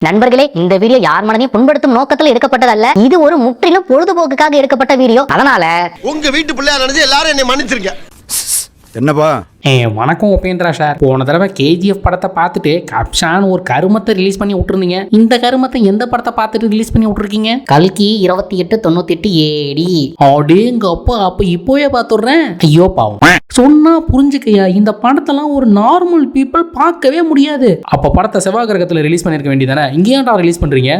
நண்பர்களே, இந்த வீடியோ யார் மனதையும் புண்படுத்தும் நோக்கத்தில் எடுக்கப்பட்டதல்ல. இது ஒரு முற்றிலும் பொழுதுபோக்குக்காக எடுக்கப்பட்ட வீடியோ. அதனால உங்க வீட்டு பிள்ளையா நினைச்சு எல்லாரும் என்னை மன்னிச்சிருங்க. என்னப்பா? வணக்கம் உபேந்திரா சார். போன தடவை கேஜிஎஃப் படத்தை பார்த்துட்டு கப்ஷான்னு ஒரு கருமத்தை ரிலீஸ் பண்ணி விட்டுருந்தீங்க. இந்த கருமத்தை எந்த படத்தை பார்த்துட்டு ரிலீஸ் பண்ணி விட்டுருக்கீங்க? கல்கி 2898 AD. அடேங்கப்பா, அப்ப இப்போவே பார்த்துடுறேன். ஐயோ பாவம், சொன்னா புரிஞ்சுக்கையா. இந்த படத்தெல்லாம் ஒரு நார்மல் பீப்புள் பார்க்கவே முடியாது. அப்ப படத்தை செவ்வாய் கிரகத்துல ரிலீஸ் பண்ணிருக்க வேண்டியதானே, இங்கேயாண்டா ரிலீஸ் பண்றீங்க?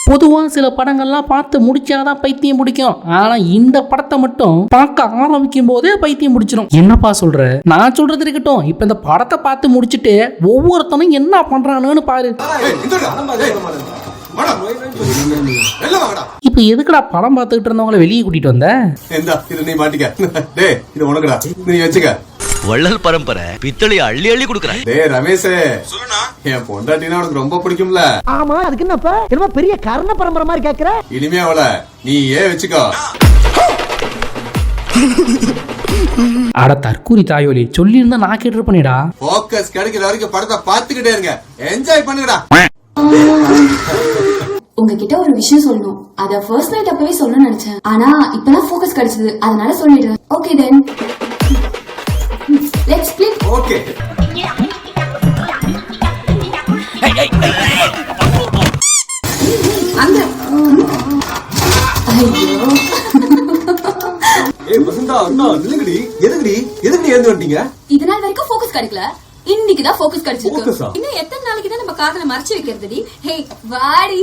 பொதுவா சில படங்கள்லாம் பார்த்து முடிச்சாதான் பைத்தியம் பிடிக்கும். ஆனா இந்த படத்தை மட்டும் பார்க்க ஆரம்பிக்கும் போதே பைத்தியம் பிடிச்சிடும். என்னப்பா சொல்ற? நான் சொல்றது இருக்கட்டும், இப்ப இந்த படத்தை பார்த்து முடிச்சுட்டு ஒவ்வொருத்தனும் என்ன பண்றானுன்னு பாரு. இப்ப எதுக்குடா படம் பார்த்துக்கிட்டு இருந்தவங்களை வெளியே கூட்டிட்டு வந்த? வள்ளல் பரம்பரை பித்தளைய அள்ளி அள்ளி குடுக்குறேன். டேய் ரமேஷ், என் பொண்டாட்டினா உனக்கு ரொம்ப பிடிக்கும்ல? ஆமா, அதுக்கு என்னப்பா என்னமோ பெரிய கர்ண பரம்பரை மாதிரி கேக்குற? இனிமே அவள நீ வச்சுக்கோ. அட தற்கூரி தாயோலி, சொல்லி இருந்தா நான் கேட்டு பண்ணிடா. போக்கஸ் கிடைக்கிற வரைக்கும் படத்தை பார்த்துக்கிட்டே இருங்க, என்ஜாய் பண்ணுங்கடா. உங்ககிட்ட ஒரு விஷயம் சொல்லணும். அத ஃபர்ஸ்ட் நைட் அப்பவே சொல்லணும்னு நினைச்சேன். ஆனா இப்பதான் ஃபோக்கஸ் கிடைச்சது, அதனால சொல்லிடுறேன். Okay then let's play. Okay. அங்க ஐயோ, ஏய் வசந்தா, அண்ணா நில்லுங்கடி. எதுக்குடி ஏந்து வந்தீங்க? இதனால வரைக்கும் ஃபோக்கஸ் கிடைக்கல, இன்னைக்கு தான் ஃபோக்கஸ் கிடைச்சிருக்கு. Focus-ஆ? இன்னும் எத்தனை நாளைக்கு தான் நம்ம காதல மறைச்சு வைக்கிறதுடி? ஹே வாடி.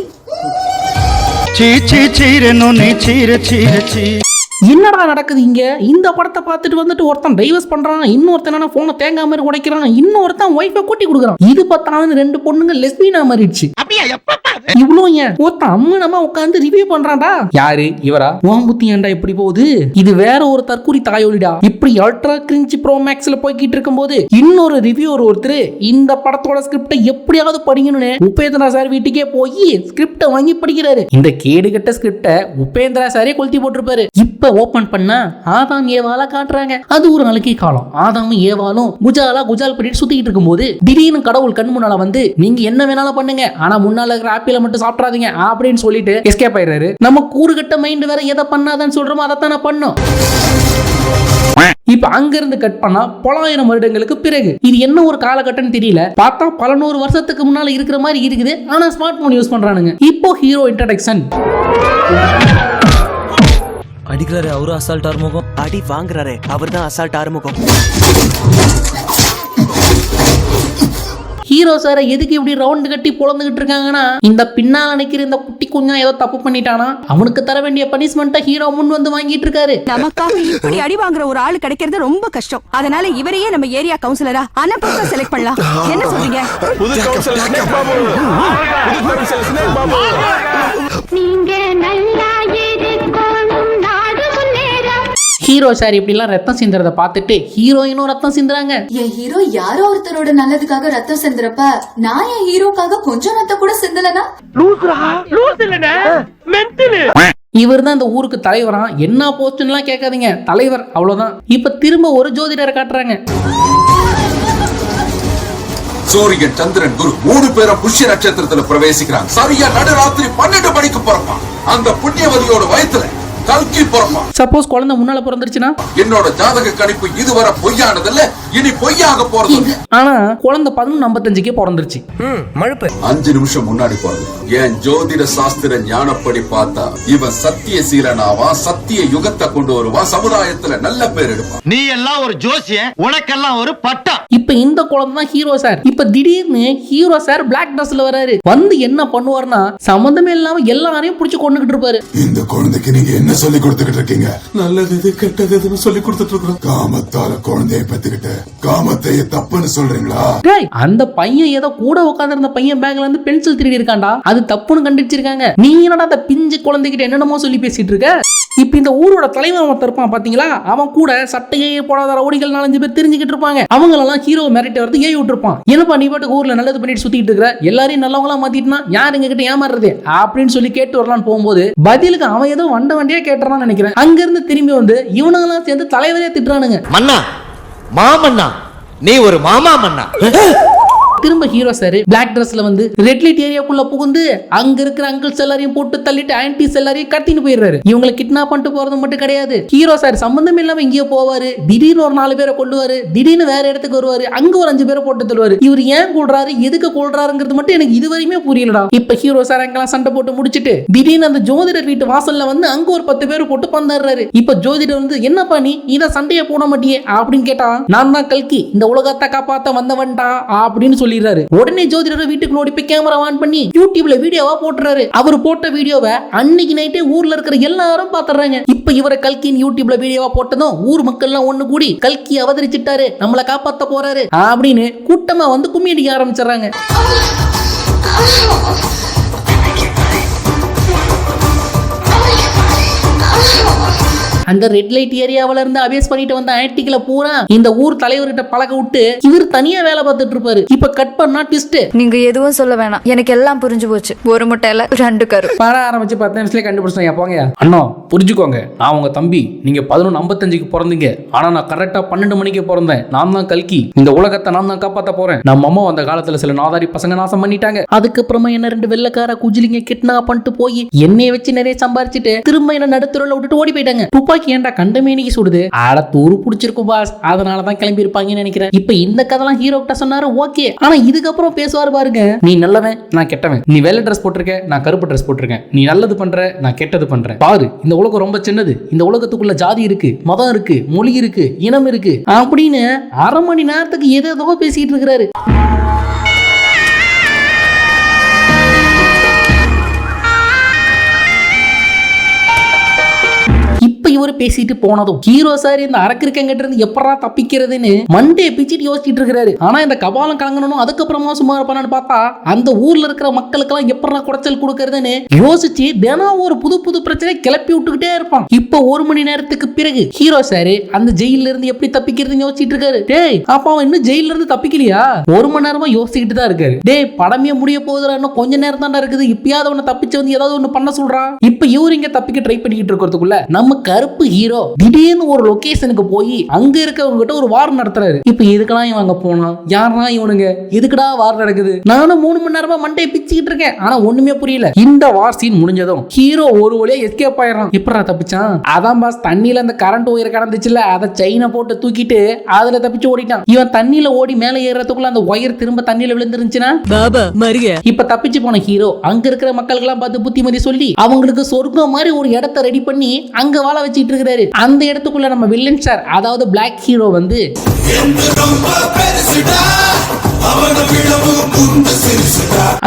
என்னடா நடக்குது இங்க? இந்த படத்தை பார்த்துட்டு வந்துட்டு ஒருத்தன் டைவர்ஸ் பண்றான், இன்னொருத்தன் போனை தேங்காய் மாதிரி உடைக்கிறான், இன்னொருத்தன் ஒய்ஃபை கூட்டி கொடுக்குறான். இது பார்த்தாலும் ரெண்டு பொண்ணுங்க லெஸ்பியனா மாறிடுச்சு. இவ்வளோ ஏன் ஒருத்தன் அம்மனமா உட்காந்து ரிவ்யூ பண்றான்டா. யாரு இவரா? உன் புத்தி ஏன்டா இப்படி போகுது? இது வேற ஒரு தற்கூரி தாயோலிடா. இப்படி அல்ட்ரா கிரிஞ்ச் ப்ரோ மேக்ஸ்ல போய்கிட்டு இருக்கும் போது இன்னொரு ரிவ்யூவர் ஒருத்தர் இந்த படத்தோட ஸ்கிரிப்டை எப்படியாவது படிக்கணும்னு உபேந்திரா சார் வீட்டுக்கே போய் ஸ்கிரிப்டை வாங்கி படிக்கிறாரு. இந்த கேடுகட்ட ஸ்கிரிப்டை உபேந்திரா சாரே கொளுத்தி போட்டிருப்பாரு. இப்ப ஓபன் பண்ணா ஆதாம் ஏவால காட்டுறாங்க. அது ஒரு நாளைக்கு காலம். ஆதாமும் ஏவாலும் குஜால் பண்ணிட்டு சுத்திட்டு இருக்கும் போது திடீர்னு கடவுள் கண் முன்னால வந்து, நீங்க என்ன வேணாலும் பண்ணுங்க, ஆனா முன்னால இருக்கிற ஆப்பிள மட்டும் சாப்பிடாதீங்க அப்படின்னு சொல்லிட்டு எஸ்கேப் ஆயிடுறாரு. நம்ம கூறுகட்ட மைண்ட் வேற எதை பண்ணாதான்னு சொல்றோமோ அதைத்தானே பண்ணும். இப்ப அங்க இருந்து கட் பண்ணா பலாயிரம் வருடங்களுக்கு பிறகு. இது என்ன ஒரு காலகட்டம் தெரியல. பார்த்தா பல நூறு வருஷத்துக்கு முன்னால இருக்கிற மாதிரி இருக்குது. ஆனா ஸ்மார்ட் போன் யூஸ் பண்றானுங்க. இப்போ ஹீரோ இன்ட்ரோடக்ஷன். அடிக்கிறாரு அவரு அசால்ட் ஆறுமுகம். அடி வாங்குறாரு அவர் தான் அசால்ட் ஆறுமுகம். ஹீரோ சார எதுக்கு இப்படி ரவுண்ட் கட்டி பொழந்துகிட்டு இருக்காங்கன்னா, இந்த பின்னால நிக்கிற இந்த குட்டி குஞ்சா ஏதோ தப்பு பண்ணிட்டானா அவனுக்கு தர வேண்டிய பனிஷ்மெண்ட்டை ஹீரோ முன் வந்து வாங்கிட்டு இருக்காரு. நமக்காக இப்படி அடி வாங்குற ஒரு ஆளு கிடைக்கிறது ரொம்ப கஷ்டம். அதனால இவரையே நம்ம ஏரியா கவுன்சிலரா அனப்பா செலக்ட் பண்ணலாம். என்ன சொல்றீங்க? ஹீரோ சார் இப்படி எல்லாம் ரத்தம் சிந்துறத பார்த்துட்டு ஹீரோயினும் ரத்தம் சிந்துறாங்க. என் ஹீரோ யாரோ ஒருத்தரோட நல்லதுக்காக ரத்தம் சிந்துறப்ப நான் என் ஹீரோக்காக கொஞ்சம் ரத்தம் கூட சிந்தலனா? இவர் தான் இந்த ஊருக்கு தலைவரா. என்ன போஸ்ட்லாம் கேட்காதீங்க, தலைவர் அவ்வளவுதான். இப்ப திரும்ப ஒரு ஜோதிடரை காட்டுறாங்க. சூரியன், சந்திரன், குரு 3 பேரும் புஷ்ய நட்சத்திரத்துல பிரவேசிக்கிறாங்க. சரியா நடுராத்திரி 12 மணிக்கு பிறப்பான். அந்த புண்ணியவதியோட வயத்துல கல்கி பிறப்பான். சப்போஸ் குழந்தை முன்னால பிறந்துருச்சுன்னா? என்னோட ஜாதக கணிப்பு இதுவரை பொய்யானதில்ல, இனி பொய்யாக போறது. ஆனா குழந்தை 11:55 பிறந்துருச்சு. 5 நிமிஷம் முன்னாடி போறது. என் ஜோதிட சாஸ்திர ஞானப்படி பார்த்தா இவன் சத்தியசீலனாவா, சத்திய யுகத்தை கொண்டு வருவா, சமுதாயத்துல நல்ல பேர் எடுப்பான். நீ எல்லாம் ஒரு ஜோசியன், உனக்கெல்லாம் ஒரு பட்டா. இப்ப இந்த குழந்தை தான் ஹீரோ சார். இப்ப திடீர்னு ஹீரோ சார் பிளாக் ட்ரெஸ்ல வராரு. வந்து என்ன பண்ணுவார்னா, சம்பந்தமே இல்லாம எல்லாரையும் புடிச்சு கொண்டுகிட்டு இருப்பாரு. இந்த குழந்தைக்கு நீங்க என்ன சொல்லி கொடுத்துக்கிட்டு இருக்கீங்க? நல்லது எது கெட்டது எதுன்னு சொல்லி கொடுத்துட்டு இருக்கோம். காமத்தால குழந்தைய பத்திக்கிட்டு காமத்தையே தப்புன்னு சொல்றீங்களா? அந்த பையன் ஏதோ கூட உட்கார்ந்து இருந்த பையன் பேக்ல இருந்து பென்சில் திருடி இருக்காண்டா, அது தப்புன்னு கண்டுபிடிச்சிருக்காங்க. நீ என்னடா அந்த பிஞ்சு குழந்தைகிட்ட என்னென்னமோ சொல்லி பேசிட்டு இருக்க? இப்ப இந்த ஊரோட தலைவர் ஒருத்தர் இருப்பான் பாத்தீங்களா, அவன் கூட சட்டையே போடாத ரவுடிகள் 4-5 பேர் தெரிஞ்சுக்கிட்டு இருப்பாங்க. அவங்களெல்லாம் ஹீரோ மிரட்டி வரது ஏறி விட்டுருப்பான். என்னப்பா நீ பாட்டுக்கு ஊர்ல நல்லது பண்ணிட்டு சுத்திட்டு இருக்கிற, எல்லாரையும் நல்லவங்களா மாத்திட்டுனா யார் எங்க கிட்ட ஏமாறுறது அப்படின்னு சொல்லி கேட்டு வரலான்னு போகும்போது பதிலுக்கு அவன் ஏதோ வண்டியா கேட்டுறான்னு நினைக்கிறேன். அங்க இருந்து திரும்பி வந்து இவனெல்லாம் சேர்ந்து தலைவரே திட்டுறானுங்க. மன்னா மாமன்னா, நீ ஒரு மாமா மன்னா. திரும்ப ஹீரோ சார் பிளாக் ட்ரெஸ்ல வந்து ரெட் லைட் ஏரியாக்குள்ள புகுந்து அங்க இருக்கிற அங்கிள்ஸ் எல்லாரையும் போட்டு தள்ளிட்டு ஆன்டிஸ் எல்லாரையும் கடத்திட்டு போயிடுறாரு. இவங்களை கிட்னாப் பண்ணிட்டு போறது மட்டும் கிடையாது, ஹீரோ சார் சம்பந்தம் இல்லாம எங்கேயோ போவாரு, திடீர்னு ஒரு 4 பேரை கொள்ளுவாரு, திடீர்னு வேற இடத்துக்கு வருவாரு, அங்க ஒரு 5 பேரை போட்டு தள்ளுவாரு. இவர் ஏன் கொள்றாரு, எதுக்கு கொள்றாருங்கிறது மட்டும் எனக்கு இதுவரையுமே புரியலடா. இப்ப ஹீரோ சார் அங்கெல்லாம் சண்டை போட்டு முடிச்சிட்டு திடீர்னு அந்த ஜோதிடர் வீட்டு வாசல்ல வந்து அங்க ஒரு 10 பேர் போட்டு பந்தாடுறாரு. இப்ப ஜோதிடர் வந்து என்னப்பா நீ இத சண்டைய போட மாட்டியே அப்படின்னு கேட்டா, நான் தான் கல்கி, இந்த உலகத்தை காப்பாத்த வந்தவன்டா அப்படின்னு சொல்லிடுறாரு. உடனே ஜோதிடர் வீட்டுக்குள்ள ஓடி போய் கேமரா ஆன் பண்ணி யூடியூப்ல வீடியோவா போட்டுறாரு. அவர் போட்ட வீடியோவை அன்னைக்கு நைட்டே ஊர்ல இருக்கிற எல்லாரும் பாத்துறாங்க. இப்ப இவரை கல்கின் யூடியூப்ல வீடியோவா போட்டதும் ஊர் மக்கள் எல்லாம் ஒண்ணு கூடி கல்கி அவதரிச்சிட்டாரு, நம்மளை காப்பாத்த போறாரு அப்படின்னு கூட்டமா வந்து கும்மி அடிக்க ஆரம்பிச்சிடறாங்க. அந்த ரெட் லைட் ஏரியாவில இருந்து அபேஸ் பண்ணிட்டு வந்த ஆன்டிகளை பூரா இந்த ஊர் தலைவர்கிட்ட பழக விட்டு இவர் தனியா வேலை பார்த்துட்டு இருப்பாரு. இப்ப கட் பண்ணா ட்விஸ்ட். நீங்க எதுவும் சொல்ல வேணாம், எனக்கு எல்லாம் புரிஞ்சு போச்சு. ஒரு முட்டையில 2 கரு. பாட ஆரம்பிச்சு 10 நிமிஷத்துல கண்டுபிடிச்சேன். போங்க அண்ணா, புரிஞ்சுக்கோங்க, நான் உங்க தம்பி, நீங்க 11:55க்கு பிறந்தீங்க, ஆனா நான் கரெக்டா 12 மணிக்கு பிறந்தேன். நான் தான் கல்கி, இந்த உலகத்தை நான் தான் காப்பாத்த போறேன். நம்ம அம்மா அந்த காலத்துல சில நாதாரி பசங்க நாசம் பண்ணிட்டாங்க. அதுக்கப்புறமா என்ன 2 வெள்ளக்கார குஜிலிங்க கிட்னாப் பண்ணிட்டு போய் என்னைய வச்சு நிறைய சம்பாரிச்சுட்டு திரும்ப என்ன நடுத்தருல விட்டுட்டு ஓடி போயிட்டாங்க. ஏன்டா கண்டமேனிக்கு சுடுது, ஆட தூரு பிடிச்சிருக்கும் பாஸ், அதனாலதான் கிளம்பி இருப்பாங்கன்னு நினைக்கிறேன். இப்ப இந்த கதைலாம் ஹீரோ கிட்ட சொன்னாரு ஓகே, ஆனா இதுக்கப்புறம் பேசுவாரு பாருங்க, நீ நல்லவன் நான் கெட்டவன், நீ வெள்ளை ட்ரெஸ் போட்டிருக்க நான் கருப்பு ட்ரெஸ் போட்டிருக்கேன், நீ நல்லது பண்ற நான் கெட்டது பண்றேன், பாரு இந்த உலகம் ரொம்ப சின்னது, இந்த உலகத்துக்குள்ள ஜாதி இருக்கு, மதம் இருக்கு, மொழி இருக்கு, இனம் இருக்கு அப்படின்னு 1/2 மணி நேரத்துக்கு ஏதோ பேசிட்டு இருக்கிறாரு. இவர் பேசிட்டு போனதும் ஹீரோ சார் இந்த அரக்கிருக்கங்கிட்ட இருந்து எப்படா தப்பிக்கிறதுன்னு மண்டே பிச்சிட்டு யோசிச்சுட்டு இருக்காரு. ஆனா இந்த கபாலம் கலங்கணும் அதுக்கப்புறமா சும்மா இருப்பானு பார்த்தா அந்த ஊர்ல இருக்கிற மக்களுக்கெல்லாம் எப்படா குடைச்சல் கொடுக்கறதுன்னு யோசிச்சு தினம் ஒரு புது பிரச்சனை கிளப்பி விட்டுக்கிட்டே இருப்பான். இப்போ 1 மணி நேரத்துக்கு பிறகு ஹீரோ சார் அந்த ஜெயில இருந்து எப்படி தப்பிக்கிறதுன்னு யோசிச்சுட்டு இருக்காரு. டேய் அப்பா அவன் இன்னும் ஜெயில இருந்து தப்பிக்கலையா? 1 மணி நேரமா யோசிச்சுக்கிட்டு தான் இருக்காரு. டேய் படமே முடிய போகுதுடா, இன்னும் கொஞ்ச நேரம் தான்டா இருக்குது, இப்பயாவது அவனை தப்பிச்சு வந்து ஏதாவது ஒண்ணு பண்ண சொல்றா. இப்ப இவரு இங்க தப்பிக்க ட்ரை பண்ணிக்கிட்டு இருக்கிறதுக்குள்ள நம்ம கருப்பு ஹீரோ திடீர்னு ஒரு லொகேஷனுக்கு போய் அங்க இருக்கவங்க கிட்ட ஒரு வார் நடத்துறாரு. இப்ப எதுக்கெல்லாம் இவங்க போனா, யாரா இவனுங்க, எதுக்குடா வார் நடக்குது? நானும் 3 மணி நேரமா மண்டையை பிச்சுக்கிட்டு இருக்கேன், ஆனா ஒண்ணுமே புரியல. இந்த வார் சீன் முடிஞ்சதும் ஹீரோ ஒரு வழியா எஸ்கேப் ஆயிடுறான். எப்படா தப்பிச்சான்? அதான் பாஸ், தண்ணியில அந்த கரண்ட் ஒயர் கடந்துச்சுல, அதை செயினை போட்டு தூக்கிட்டு அதுல தப்பிச்சு ஓடிட்டான். இவன் தண்ணியில ஓடி மேல ஏறதுக்குள்ள அந்த ஒயர் திரும்ப தண்ணியில விழுந்துருந்துச்சுன்னா இப்ப தப்பிச்சு போன ஹீரோ அங்க இருக்கிற மக்களுக்கு எல்லாம் பார்த்து புத்திமதி சொல்லி அவங்களுக்கு சொர்க்கம் மாதிரி ஒரு இடத்தை ரெடி பண்ணி அங்க வாழ வச்சிட்டு இருக்கிறாரு. அந்த இடத்துக்குள்ள நம்ம வில்லன் சார், அதாவது பிளாக் ஹீரோ வந்து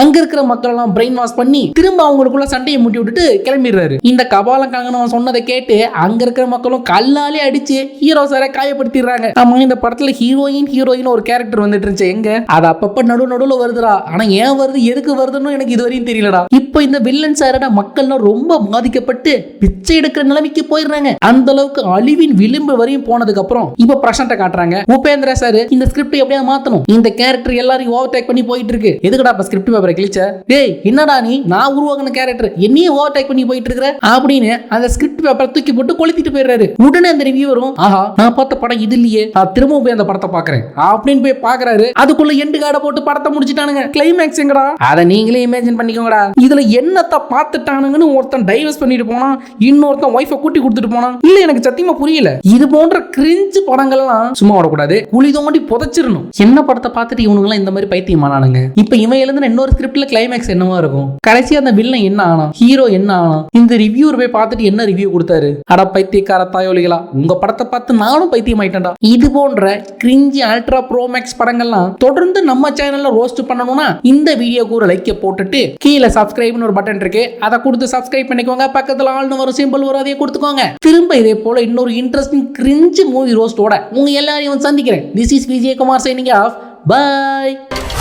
அங்க இருக்கிற மக்கள் எல்லாம் பிரெயின் வாஷ் பண்ணி திரும்ப அவங்களுக்குள்ள சண்டையை முட்டி விட்டுட்டு கிளம்பிடுறாரு. இந்த கபாலம் கங்கனவன் சொன்னதை கேட்டு அங்க இருக்கிற மக்களும் கல்லாலே அடிச்சு ஹீரோ சாரை காயப்படுத்திடுறாங்க. ஆமா, இந்த படத்துல ஹீரோயின் ஒரு கேரக்டர் வந்துட்டு இருந்துச்சு, எங்க அது அப்பப்ப நடுவுல வருதுடா, ஆனா ஏன் வருது எதுக்கு வருதுன்னு எனக்கு இதுவரையும் தெரியலடா. இப்போ இந்த வில்லன் சாரோட மக்கள்லாம் ரொம்ப பாதிக்கப்பட்டு பிச்சை எடுக்கிற நிலைமைக்கு போயிடுறாங்க. அந்த அளவுக்கு அழிவின் விளிம்பு வரையும் போனதுக்கு அப்புறம் இப்ப பிரசன்ட காட்டுறாங்க. உபேந்திர சார் இந்த ஸ்கிரிப்ட் எப்படியா மாத்தணும், இந்த கேரக்டர் எல்லாரையும் ஓவர்டேக் பண்ணி போயிட்டு இருக்கு, எதுக்குடா இப்ப ஸ்கிரிப்ட் பேப்பரை கிழிச்ச? டேய் என்னடா நீ, நான் உருவாக்கின கேரக்டர் என்னையே ஓவர்டேக் பண்ணி போயிட்டு இருக்கிற அப்படின்னு அந்த ஸ்கிரிப்ட் பேப்பரை தூக்கி போட்டு கொளுத்திட்டு போயிடுறாரு. உடனே அந்த ரிவ்யூவரும் ஆஹா நான் பார்த்த படம் இது இல்லையே, நான் திரும்ப போய் அந்த படத்தை பாக்குறேன் அப்படின்னு போய் பாக்குறாரு. அதுக்குள்ள எண்டு கார்டை போட்டு படத்தை முடிச்சிட்டானுங்க. கிளைமேக்ஸ் எங்கடா, அதை நீங்களே இமேஜின் பண்ணிக்கோங்கடா. இதுல என்னத்த பார்த்துட்டானுங்கன்னு ஒருத்தன் டைவர்ஸ் பண்ணிட்டு போனா, இன்னொருத்தன் ஒய்ஃபை கூட்டி கொடுத்துட்டு போனா, இல்ல எனக்கு சத்தியமா புரியல. இது போன்ற கிரிஞ்சு படங்கள்லாம் சும்மா வரக்கூடாது, குழி தோண்டி புதைச்சிடணும். என்ன படத்தை பார்த்துட்டு இவனுங்களாம் இந்த மாதிரி பைத்தியமானானுங்க. இப்ப இவன் எழுதுன இன்னொரு ஸ்கிரிப்ட்ல கிளைமேக்ஸ் என்னவா இருக்கும்? கடைசி அந்த வில்லன் என்ன ஆனா, ஹீரோ என்ன ஆனா, இந்த ரிவ்யூவர் போய் பார்த்துட்டு என்ன ரிவ்யூ கொடுத்தாரு? அட பைத்தியக்கார தாயோலிகளா, உங்க படத்தை பார்த்து நானும் பைத்தியம் ஆயிட்டேன்டா. இது போன்ற கிரிஞ்சி அல்ட்ரா ப்ரோமேக்ஸ் படங்கள்லாம் தொடர்ந்து நம்ம சேனல்ல ரோஸ்ட் பண்ணணும்னா இந்த வீடியோக்கு ஒரு லைக் போட்டுட்டு கீழே சப்ஸ்கிரைப்னு ஒரு பட்டன் இருக்கு, அதை கொடுத்து சப்ஸ்கிரைப் பண்ணிக்கோங்க. பக்கத்துல ஆல்னு வரும் சிம்பிள் வரும், அதையே கொடுத்துக்கோங்க. திரும்ப இதே போல இன்னொரு இன்ட்ரெஸ்டிங் கிரிஞ்சி மூவி ரோஸ்டோட உங்க எல்லாரையும் சந்திக்கிறேன். This is Vijayakumar signing off. Bye.